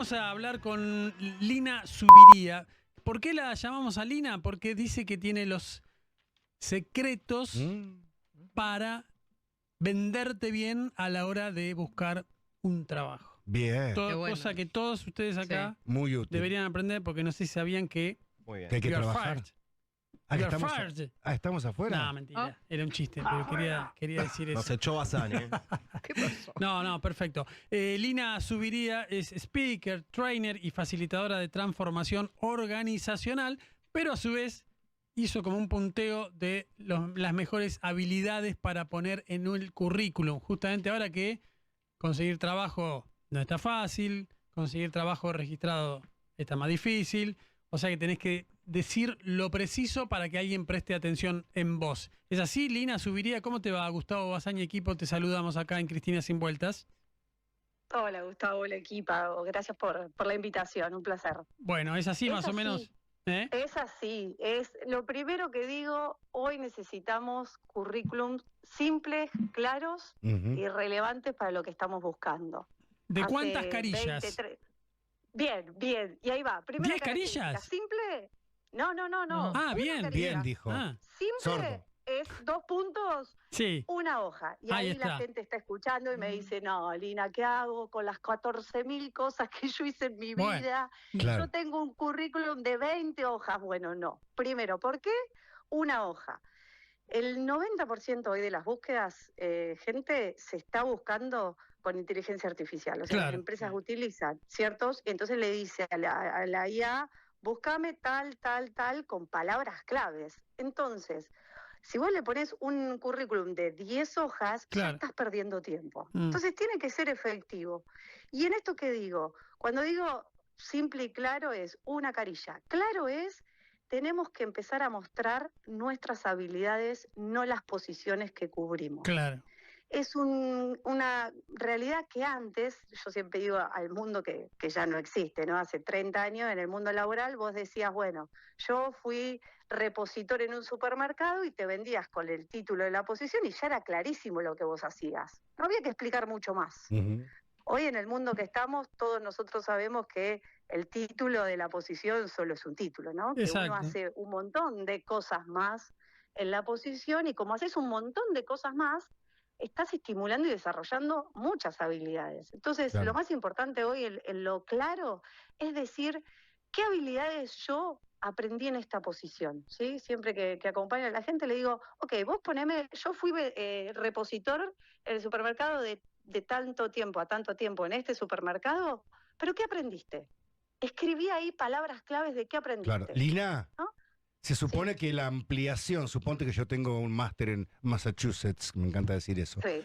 Vamos a hablar con Lina Zuviría. ¿Por qué la llamamos a Lina? Porque dice que tiene los secretos para venderte bien a la hora de buscar un trabajo. Bien. Todo, bueno. cosa que todos ustedes acá Muy útil. deberían aprender, porque no sé si sabían que Muy bien. Que hay que you are trabajar. fired. Ah, que You are estamos, fired. estamos afuera. No, mentira. Era un chiste, pero quería decir eso. Nos echó Bazán, ¿eh? ¿Qué pasó? No, perfecto. Lina Zuviría es speaker, trainer y facilitadora de transformación organizacional, pero a su vez hizo como un punteo de las mejores habilidades para poner en el currículum. Justamente ahora que conseguir trabajo no está fácil, conseguir trabajo registrado está más difícil, o sea que tenés que decir lo preciso para que alguien preste atención en vos. ¿Es así, Lina Zuviría? ¿Cómo te va? Gustavo Bazán y equipo, te saludamos acá en Cristina Sin Vueltas. Hola Gustavo, hola equipa, gracias por la invitación, un placer. Bueno, es así Es más o así. menos. ¿Eh? Es así, es lo primero que digo, hoy necesitamos currículums simples, claros y relevantes para lo que estamos buscando. ¿De Hace cuántas carillas? 23 Bien, y ahí va. Primera 10 característica, carillas. simple. No. Ah, Una bien. carilla. Bien, dijo. Ah, Simple Sordo. es 2 puntos. sí. Una hoja. Y Ahí ahí está. la gente está escuchando y me dice, no, Lina, ¿qué hago con las 14.000 cosas que yo hice en mi Bueno, vida? Claro. Yo tengo un currículum de 20 hojas. Bueno, no. Primero, ¿por qué? Una hoja. El 90% hoy de las búsquedas, gente, se está buscando con inteligencia artificial. O sea, Claro. las empresas utilizan ciertos, y entonces le dice a la IA, búscame tal, con palabras claves. Entonces, si vos le pones un currículum de 10 hojas, Claro. ya estás perdiendo tiempo. Mm. Entonces tiene que ser efectivo. Y en esto que digo, cuando digo simple y claro es una carilla. Claro es, tenemos que empezar a mostrar nuestras habilidades, no las posiciones que cubrimos. Claro. Es una realidad que antes, yo siempre digo al mundo que ya no existe, ¿no? Hace 30 años en el mundo laboral vos decías, bueno, yo fui repositor en un supermercado y te vendías con el título de la posición y ya era clarísimo lo que vos hacías. No había que explicar mucho más. Hoy en el mundo que estamos, todos nosotros sabemos que el título de la posición solo es un título, ¿no? Que Exacto. uno hace un montón de cosas más en la posición y como haces un montón de cosas más, estás estimulando y desarrollando muchas habilidades. Entonces, Claro. lo más importante hoy en lo claro es decir qué habilidades yo aprendí en esta posición, ¿sí? Siempre que acompaño a la gente le digo, ok, vos poneme, yo fui repositor en el supermercado de tanto tiempo a tanto tiempo en este supermercado, pero ¿qué aprendiste? Escribí ahí palabras claves de qué aprendiste. Claro. Lina, ¿No? se supone que la ampliación, suponte que yo tengo un máster en Massachusetts, me encanta decir eso. Sí.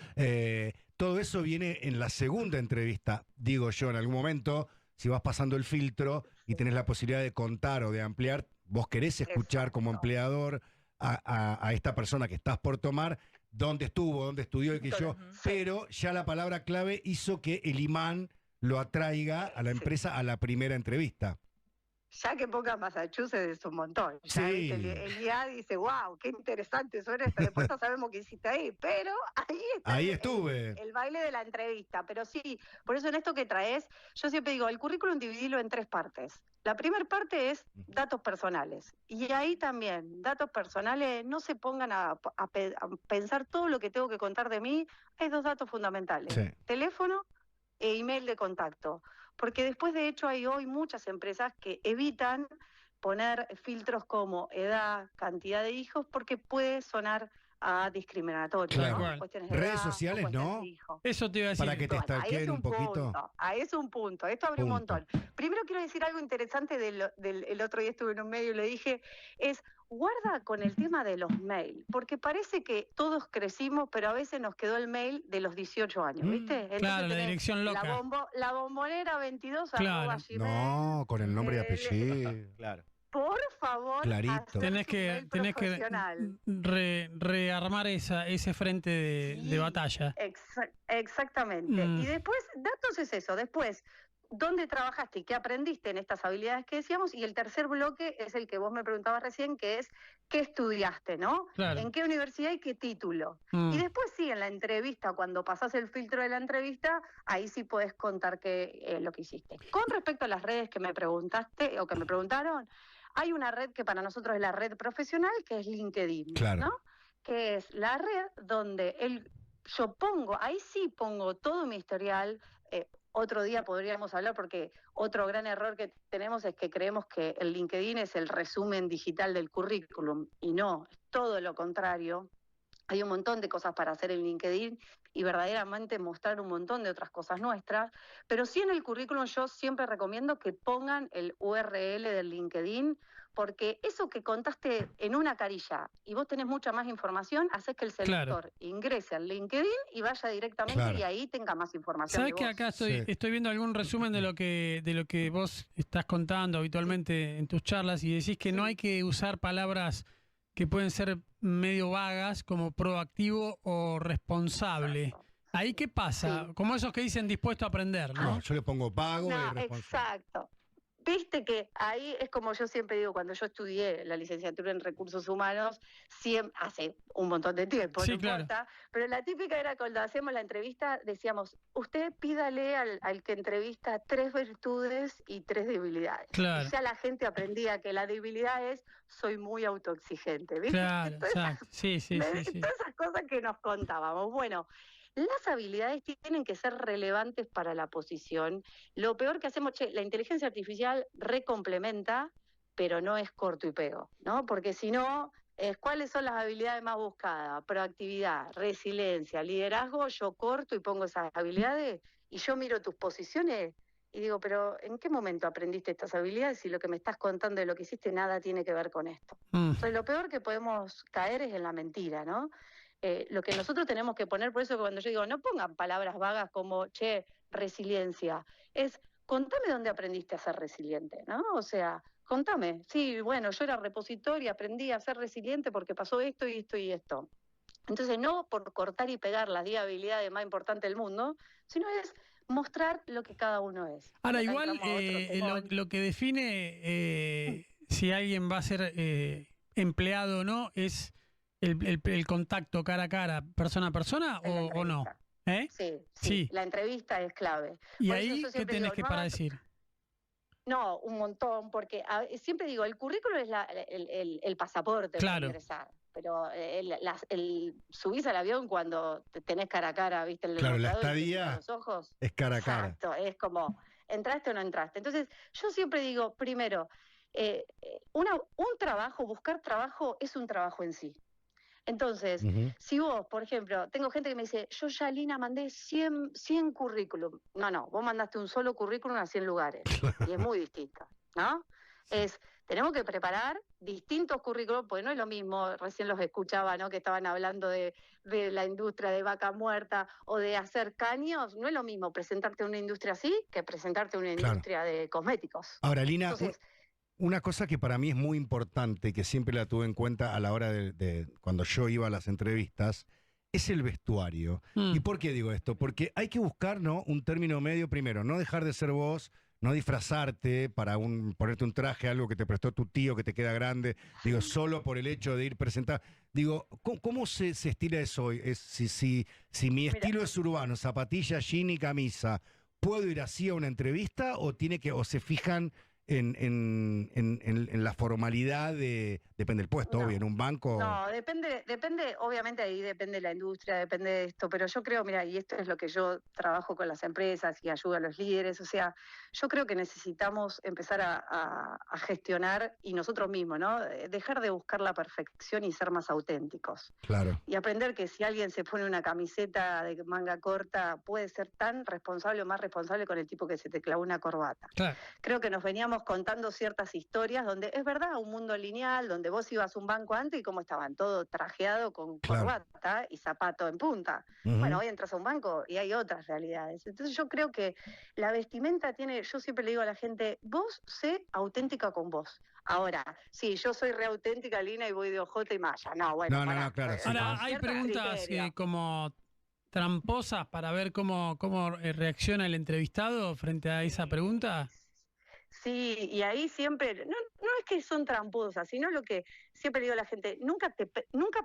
Todo eso viene en la segunda entrevista, digo yo, en algún momento, si vas pasando el filtro y tenés la posibilidad de contar o de ampliar, vos querés escuchar como Exacto. empleador a esta persona que estás por tomar, dónde estuvo, dónde estudió y que yo, Sí. pero ya la palabra clave hizo que el imán lo atraiga a la Sí. empresa a la primera entrevista. Ya que pongas Massachusetts es un montón. Ya Sí. ¿viste? El IA dice, wow, qué interesante suena esto. Después no sabemos qué hiciste ahí, pero ahí está Ahí estuve. el baile de la entrevista. Pero sí, por eso en esto que traes, yo siempre digo, el currículum dividilo en 3 partes. La primera parte es datos personales. Y ahí también, datos personales, no se pongan a pensar todo lo que tengo que contar de mí. Hay 2 datos fundamentales. Sí. Teléfono e email de contacto. Porque después, de hecho, hay hoy muchas empresas que evitan poner filtros como edad, cantidad de hijos, porque puede sonar a discriminatorio. Claro. ¿no? Cuestiones de Redes edad, sociales, o cuestiones ¿no? de hijos. Eso te iba a decir. Para que te Bueno, ahí stalkeen es un poquito. punto, ahí es un punto. Esto abre un Punto. montón. Primero quiero decir algo interesante el otro día estuve en un medio y le dije, es guarda con el tema de los mails, porque parece que todos crecimos, pero a veces nos quedó el mail de los 18 años, ¿viste? Entonces Claro, la tenés dirección loca. la bombonera 22 Claro. @gmail. No, con el nombre y apellido. Claro. Por favor, Clarito. hacer Tenés su que mail profesional. rearmar ese frente de Sí, batalla. Exactamente. Mm. Y después, datos es eso. Después, dónde trabajaste y qué aprendiste en estas habilidades que decíamos, y el tercer bloque es el que vos me preguntabas recién, que es qué estudiaste, ¿no? Claro. ¿En qué universidad y qué título? Y después sí, en la entrevista, cuando pasás el filtro de la entrevista, ahí sí podés contar lo que hiciste. Con respecto a las redes que me preguntaste o que me preguntaron, hay una red que para nosotros es la red profesional, que es LinkedIn, Claro. ¿no? Que es la red donde ahí sí pongo todo mi historial. Otro día podríamos hablar, porque otro gran error que tenemos es que creemos que el LinkedIn es el resumen digital del currículum, y no, es todo lo contrario. Hay un montón de cosas para hacer en LinkedIn y verdaderamente mostrar un montón de otras cosas nuestras, pero sí en el currículum yo siempre recomiendo que pongan el URL del LinkedIn, porque eso que contaste en una carilla y vos tenés mucha más información, haces que el selector ingrese al LinkedIn y vaya directamente y ahí tenga más información. ¿Sabés que acá estoy viendo algún resumen de lo que vos estás contando habitualmente en tus charlas, y decís que no hay que usar palabras que pueden ser medio vagas, como proactivo o responsable? Exacto. ¿Ahí qué pasa? Como esos que dicen dispuesto a aprender, ¿no? No, yo le pongo vago y responsable. Exacto. Viste que ahí es como yo siempre digo, cuando yo estudié la licenciatura en recursos humanos, hace un montón de tiempo, Sí, no claro. importa, pero la típica era cuando hacíamos la entrevista, decíamos, usted pídale al que entrevista 3 virtudes y 3 debilidades. Claro. Y ya la gente aprendía que la debilidad es, soy muy autoexigente, ¿viste? Claro, exacto. Sí. Todas esas cosas que nos contábamos. Bueno, las habilidades tienen que ser relevantes para la posición. Lo peor que hacemos, la inteligencia artificial recomplementa, pero no es corto y pego, ¿no? Porque si no, ¿cuáles son las habilidades más buscadas? Proactividad, resiliencia, liderazgo. Yo corto y pongo esas habilidades y yo miro tus posiciones y digo, pero ¿en qué momento aprendiste estas habilidades si lo que me estás contando de lo que hiciste nada tiene que ver con esto? Entonces, lo peor que podemos caer es en la mentira, ¿no? Lo que nosotros tenemos que poner, por eso cuando yo digo, no pongan palabras vagas como, resiliencia, es, contame dónde aprendiste a ser resiliente, ¿no? O sea, contame, sí, bueno, yo era repositor y aprendí a ser resiliente porque pasó esto y esto y esto. Entonces, no por cortar y pegar las 10 habilidades más importantes del mundo, sino es mostrar lo que cada uno es. Ahora, igual, lo que define si alguien va a ser empleado o no es el contacto cara a cara, persona a persona, o no. Sí, la entrevista es clave. ¿Y por ahí qué tenés que para decir? No, un montón, porque siempre digo, el currículo es el pasaporte para ingresar, pero subís al avión cuando tenés cara a cara, ¿viste? Claro, la estadía los ojos. Es cara a cara. Exacto, es como, ¿entraste o no entraste? Entonces, yo siempre digo, primero, buscar trabajo es un trabajo en sí. Entonces, si vos, por ejemplo, tengo gente que me dice, yo ya, Lina, mandé 100 currículum. No, vos mandaste un solo currículum a 100 lugares. Y es muy distinto, ¿no? Tenemos que preparar distintos currículums, porque no es lo mismo, recién los escuchaba, ¿no? Que estaban hablando de la industria de vaca muerta o de hacer caños. No es lo mismo presentarte a una industria así que presentarte a una industria de cosméticos. Ahora, Lina, una cosa que para mí es muy importante, que siempre la tuve en cuenta a la hora de cuando yo iba a las entrevistas, es el vestuario. ¿Y por qué digo esto? Porque hay que buscar, ¿no?, un término medio primero, no dejar de ser vos, no disfrazarte para ponerte un traje, algo que te prestó tu tío que te queda grande, digo, solo por el hecho de ir presentar. Digo, ¿cómo se estila eso hoy? Si mi estilo es urbano, zapatilla, jean y camisa, ¿puedo ir así a una entrevista o se fijan en la formalidad depende del puesto, obvio, en un banco? No, depende, obviamente ahí depende de la industria, depende de esto, pero yo creo, mira, y esto es lo que yo trabajo con las empresas y ayudo a los líderes, o sea, yo creo que necesitamos empezar a gestionar, y nosotros mismos, ¿no? Dejar de buscar la perfección y ser más auténticos. Claro. Y aprender que si alguien se pone una camiseta de manga corta, puede ser tan responsable o más responsable con el tipo que se te clavó una corbata. Claro. Creo que nos veníamos contando ciertas historias donde es verdad, un mundo lineal, donde vos ibas a un banco antes y cómo estaban, todo trajeado con corbata y zapato en punta. Bueno, hoy entras a un banco y hay otras realidades. Entonces yo creo que la vestimenta yo siempre le digo a la gente, vos sé auténtica con vos. Ahora, sí, yo soy re auténtica, Lina, y voy de ojota y malla. No, bueno, no, claro. Ahora, hay preguntas como tramposas para ver cómo reacciona el entrevistado frente a esa pregunta? Sí, y ahí siempre, no es que son tramposas, sino lo que siempre digo a la gente, nunca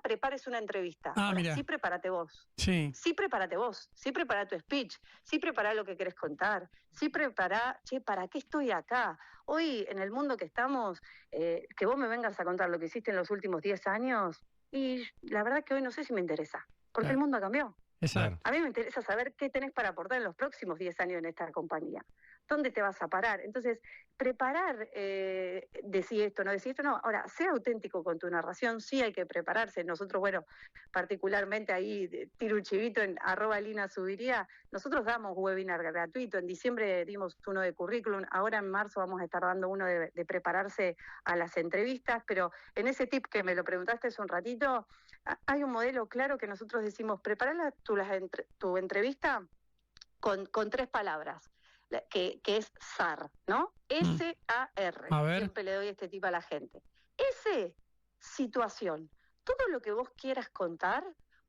prepares una entrevista. Ah, Ahora, mira. sí prepárate vos. Sí. Sí prepárate vos, sí prepara tu speech, sí prepara lo que querés contar, sí prepara, che, ¿para qué estoy acá? Hoy, en el mundo que estamos, que vos me vengas a contar lo que hiciste en los últimos 10 años, y la verdad que hoy no sé si me interesa, porque el mundo cambió. Exacto. A mí me interesa saber qué tenés para aportar en los próximos 10 años en esta compañía. ¿Dónde te vas a parar? Entonces, preparar, decir esto, no decir esto, no. Ahora, sea auténtico con tu narración, sí hay que prepararse. Nosotros, bueno, particularmente ahí, tiro un chivito en @LinaSubiría, nosotros damos webinar gratuito. En diciembre dimos uno de currículum, ahora en marzo vamos a estar dando uno de prepararse a las entrevistas, pero en ese tip que me lo preguntaste hace un ratito, hay un modelo claro que nosotros decimos, prepara tu entrevista con 3 palabras. Que es SAR, ¿no? S-A-R. A ver. Siempre le doy este tip a la gente. S, situación. Todo lo que vos quieras contar,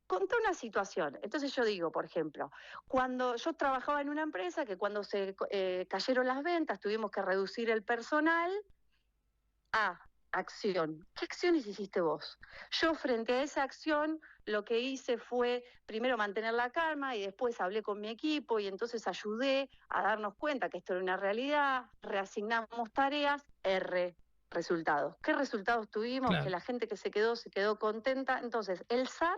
contá una situación. Entonces yo digo, por ejemplo, cuando yo trabajaba en una empresa que cuando se cayeron las ventas, tuvimos que reducir el personal a acción. ¿Qué acciones hiciste vos? Yo frente a esa acción lo que hice fue primero mantener la calma y después hablé con mi equipo y entonces ayudé a darnos cuenta que esto era una realidad, reasignamos tareas, resultados. ¿Qué resultados tuvimos? Claro. Que la gente que se quedó contenta. Entonces, el SAR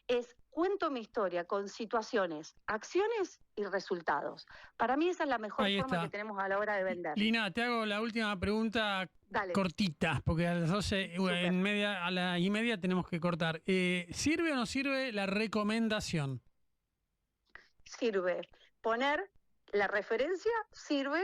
es cuento mi historia con situaciones, acciones y resultados. Para mí esa es la mejor Ahí forma está. que tenemos a la hora de vender. Lina, te hago la última pregunta. Dale. Cortita, porque a las 12, a la y media tenemos que cortar. ¿Sirve o no sirve la recomendación? Sirve. Poner la referencia sirve.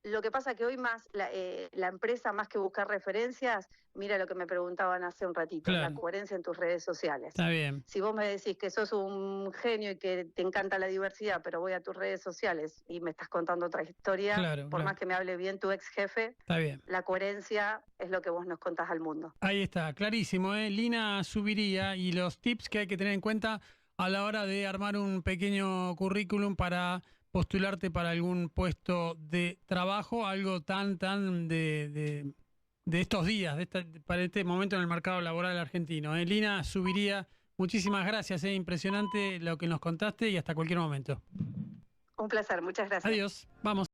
Lo que pasa que hoy más la empresa, más que buscar referencias, mira lo que me preguntaban hace un ratito, Claro. la coherencia en tus redes sociales. Está bien. Si vos me decís que sos un genio y que te encanta la diversidad, pero voy a tus redes sociales y me estás contando otra historia, Claro, por claro. más que me hable bien tu ex jefe, Está bien. la coherencia es lo que vos nos contás al mundo. Ahí está, clarísimo, ¿eh? Lina Subiría, y los tips que hay que tener en cuenta a la hora de armar un pequeño currículum para postularte para algún puesto de trabajo, algo tan de estos días, para este momento en el mercado laboral argentino. Lina Subiría, muchísimas gracias, impresionante lo que nos contaste y hasta cualquier momento. Un placer, muchas gracias. Adiós, vamos.